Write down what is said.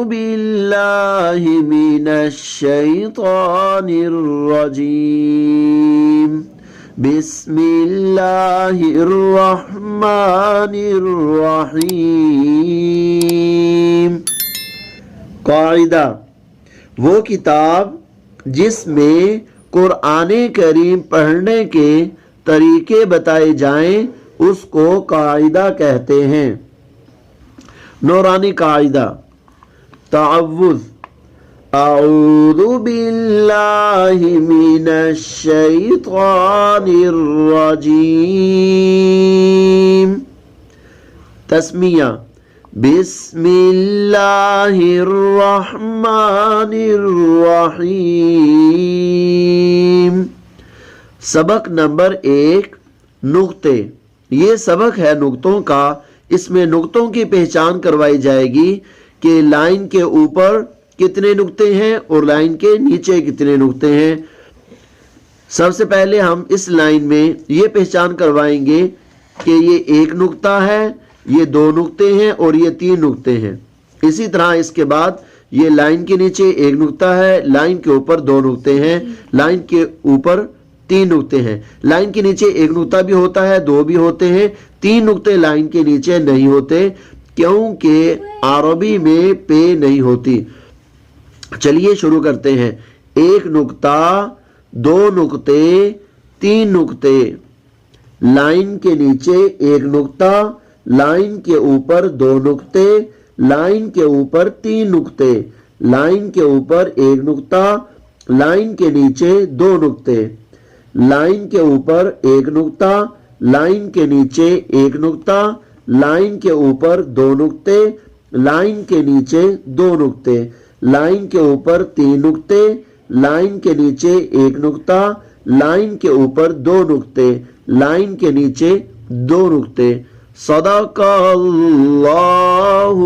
بالله من الشيطان الرجيم بسم الله الرحمن الرحیم۔ قاعدہ: وہ کتاب جس میں قرآن کریم پڑھنے کے طریقے بتائے جائیں اس کو قاعدہ کہتے ہیں۔ نورانی قاعدہ: تعوذ: اعوذ باللہ من الشیطان الرجیم۔ تسمیہ: بسم اللہ الرحمن الرحیم۔ سبق نمبر 1، نقطے۔ یہ سبق ہے نقطوں کا۔ اس میں نقطوں کی پہچان کروائی جائے گی کہ لائن کے اوپر کتنے نقطے ہیں اور لائن کے نیچے کتنے نقطے ہیں۔ سب سے پہلے ہم اس لائن میں یہ پہچان کروائیں گے کہ یہ ایک نقطہ ہے، یہ 2 نقطے ہیں اور یہ 3 نقطے ہیں۔ اسی طرح اس کے بعد یہ لائن کے نیچے ایک نقطہ ہے، لائن کے اوپر 2 نقطے ہیں، لائن کے اوپر 3 نقطے ہیں۔ لائن کے نیچے ایک نقطہ بھی ہوتا ہے، 2 بھی ہوتے ہیں، 3 نقطے لائن کے نیچے نہیں ہوتے کیونکہ عربی میں پے نہیں ہوتی۔ چلیے شروع کرتے ہیں۔ 1 نقطہ، 2 نقطے، 3 نقطے۔ لائن کے نیچے 1 نقطہ، لائن کے اوپر 2 نقطے، لائن کے اوپر 3 نقطے، لائن کے اوپر 1 نقطہ، لائن کے نیچے 2 نقطے، لائن کے اوپر 1 نقطہ، لائن کے نیچے 1 نقطہ، لائن کے اوپر 2 نقطے، لائن کے نیچے 2 نقطے، لائن کے اوپر 3 نقطے، لائن کے نیچے 1 نقطہ، لائن کے اوپر 2 نقطے، لائن کے نیچے 2 نقطے۔ صدق اللہ